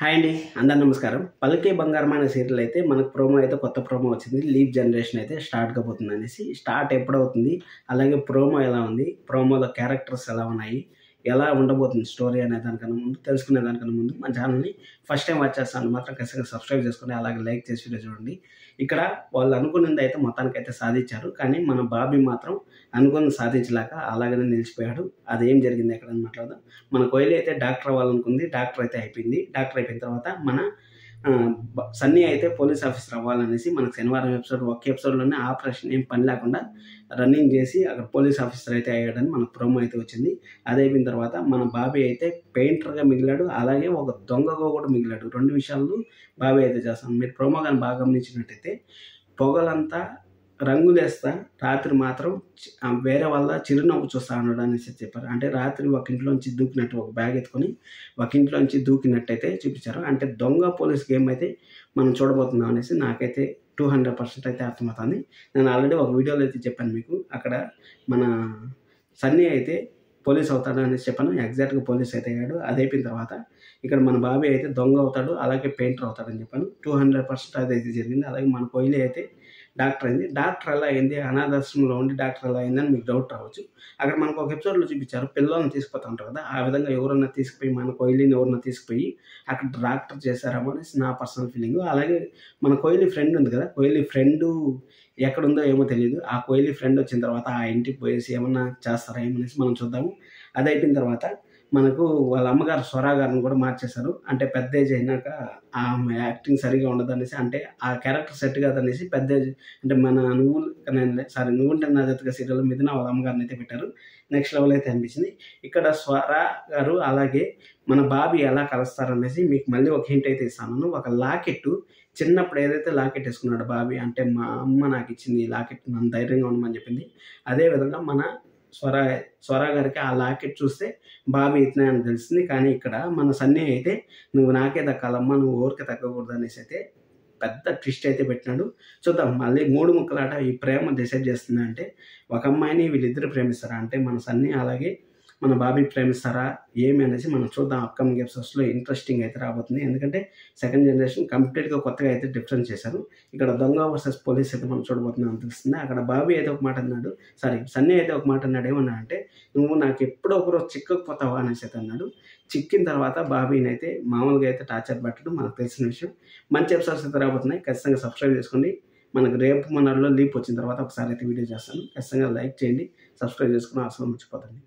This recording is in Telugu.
హాయ్ అండి, అందరు నమస్కారం. 'పలుకే బంగారం' అనే సీరియల్ అయితే మనకు ప్రోమో అయితే కొత్త ప్రోమో వచ్చింది. లీప్ జనరేషన్ అయితే స్టార్ట్ కాబోతుంది అనేసి. స్టార్ట్ ఎప్పుడవుతుంది, అలాగే ప్రోమో ఎలా ఉంది, ప్రోమోలో క్యారెక్టర్స్ ఎలా ఉన్నాయి, ఎలా ఉండబోతుంది స్టోరీ అనే దానికన్నా ముందు తెలుసుకునే దానికన్నా ముందు మన ఛానల్ని ఫస్ట్ టైం వాచ్ చేస్తాను మాత్రం ఖచ్చితంగా సబ్స్క్రైబ్ చేసుకుని అలాగే లైక్ చేసి వీడియో చూడండి. ఇక్కడ వాళ్ళు అనుకున్నది అయితే మొత్తానికైతే సాధించారు, కానీ మన బాబీ మాత్రం అనుకున్నది సాధించలేక అలాగనే నిలిచిపోయాడు. అదేం జరిగింది ఎక్కడని మాట్లాడదాం. మన కోహ్లీ అయితే డాక్టర్ అవ్వాలనుకుంది, డాక్టర్ అయితే అయిపోయింది. డాక్టర్ అయిపోయిన తర్వాత మన సన్నీ అయితే పోలీస్ ఆఫీసర్ అవ్వాలనేసి మనకు శనివారం ఒక్క ఎపిసోడ్లోనే ఆపరేషన్ ఏం పని లేకుండా రన్నింగ్ చేసి అక్కడ పోలీస్ ఆఫీసర్ అయితే అయ్యాడని మనకు ప్రోమో అయితే వచ్చింది. అది అయిపోయిన తర్వాత మన బాబీ అయితే పెయింటర్గా మిగిలాడు, అలాగే ఒక దొంగగా కూడా మిగిలాడు. రెండు విషయాలు బాబీ అయితే చేస్తాను. మీరు ప్రోమో కానీ బాగా గమనించినట్టయితే పొగలంతా రంగులేస్తా, రాత్రి మాత్రం వేరే వాళ్ళ చిరునవ్వు చూస్తా ఉన్నాడు అనేసి చెప్పారు. అంటే రాత్రి ఒక ఇంట్లోంచి దూకినట్టు ఒక బ్యాగ్ ఎత్తుకొని ఒక ఇంట్లోంచి దూకినట్టయితే చూపించారు. అంటే దొంగ పోలీస్ గేమ్ అయితే మనం చూడబోతున్నాం అనేసి నాకైతే 200% అయితే అర్థమవుతుంది. నేను ఆల్రెడీ ఒక వీడియోలో అయితే చెప్పాను మీకు. అక్కడ మన సన్నీ అయితే పోలీస్ అవుతాడు అనేసి చెప్పాను. ఎగ్జాక్ట్గా పోలీస్ అయితే అయ్యాడు. అది అయిపోయిన తర్వాత ఇక్కడ మన బాబీ అయితే దొంగ అవుతాడు, అలాగే పెయింటర్ అవుతాడని చెప్పాను. 200% అదైతే జరిగింది. అలాగే మన కోహ్లీ అయితే డాక్టర్ అయింది. డాక్టర్ ఎలా అయింది, అనాథాశ్రమంలో ఉండి డాక్టర్ ఎలా అయిందని మీకు డౌట్ రావచ్చు. అక్కడ మనకు ఒక ఎపిసోడ్లో చూపించారు, పిల్లల్ని తీసుకుపోతూ ఉంటారు కదా, ఆ విధంగా ఎవరన్నా తీసుకుపోయి మన కోహ్లీని ఎవరన్నా తీసుకుపోయి అక్కడ డాక్టర్ చేశారేమో అనేసి నా పర్సనల్ ఫీలింగ్. అలాగే మన కోహ్లీ ఫ్రెండ్ ఉంది కదా, కోహ్లీ ఫ్రెండ్ ఎక్కడుందో ఏమో తెలియదు. ఆ కోహ్లీ ఫ్రెండ్ వచ్చిన తర్వాత ఆ ఇంటికి పోయేసి ఏమన్నా చేస్తారా ఏమనేసి మనం చూద్దాము. అది అయిపోయిన తర్వాత మనకు వాళ్ళ అమ్మగారు స్వరా గారిని కూడా మార్చేశారు. అంటే పెద్ద ఏజ్ అయినాక ఆమె యాక్టింగ్ సరిగా ఉండదనేసి, అంటే ఆ క్యారెక్టర్ సెట్ కాదనేసి పెద్ద ఏజ్ అంటే మన నువ్వుంటే నా జతగా సీరియల్ మీద వాళ్ళ అమ్మగారిని అయితే పెట్టారు. నెక్స్ట్ లెవెల్ అయితే అనిపించింది. ఇక్కడ స్వరా గారు అలాగే మన బాబీ ఎలా కలుస్తారనేసి మీకు మళ్ళీ ఒక హింట్ అయితే ఇస్తాను. ఒక లాకెట్టు చిన్నప్పుడు ఏదైతే లాకెట్ వేసుకున్నాడు బాబీ, అంటే మా అమ్మ నాకు ఇచ్చింది ఈ లాకెట్, నన్ను ధైర్యంగా ఉండమని చెప్పింది. అదేవిధంగా మన స్వరా గారికి ఆ లాకెట్ చూస్తే బాబీ ఇతనే అని తెలిసింది. కానీ ఇక్కడ మన సన్నీ అయితే నువ్వు నాకే దక్కాలమ్మా, నువ్వు ఊరికే తగ్గకూడదు అనేసి అయితే పెద్ద ట్విస్ట్ అయితే పెట్టినాడు. చూద్దాం మళ్ళీ 3 ముక్కలాట ఈ ప్రేమ డిసైడ్ చేస్తుంది. అంటే ఒక అమ్మాయిని వీళ్ళిద్దరు ప్రేమిస్తారా, అంటే మన సన్నీ అలాగే మన బాబీ ప్రేమిస్తారా ఏమి అనేసి మనం చూద్దాం. అప్కమింగ్ ఎపిసోడ్స్లో ఇంట్రెస్టింగ్ అయితే రాబోతుంది. ఎందుకంటే సెకండ్ జనరేషన్ కంప్లీట్గా కొత్తగా అయితే డిఫరెన్స్ చేశారు. ఇక్కడ దొంగ వర్సెస్ పోలీస్ అయితే మనం చూడబోతున్నాం అనిపిస్తుంది. అక్కడ బాబీ అయితే ఒక మాట అన్నాడు, సన్నీ అయితే ఒక మాట అన్నాడు. ఏమన్నా అంటే నువ్వు నాకు ఎప్పుడో ఒకరోజు చిక్కకపోతావా అనేసి అయితే అన్నాడు. చిక్కిన తర్వాత బాబీని అయితే మామూలుగా అయితే టార్చర్ పెట్టడం మనకు తెలిసిన విషయం. మంచి ఎపిసోడ్స్ అయితే రాబోతున్నాయి. ఖచ్చితంగా సబ్స్క్రైబ్ చేసుకోండి. మనకు రేపు మనలో లీప్ వచ్చిన తర్వాత ఒకసారి అయితే వీడియో చేస్తాను. ఖచ్చితంగా లైక్ చేయండి, సబ్స్క్రైబ్ చేసుకుని అసలు మర్చిపోతండి.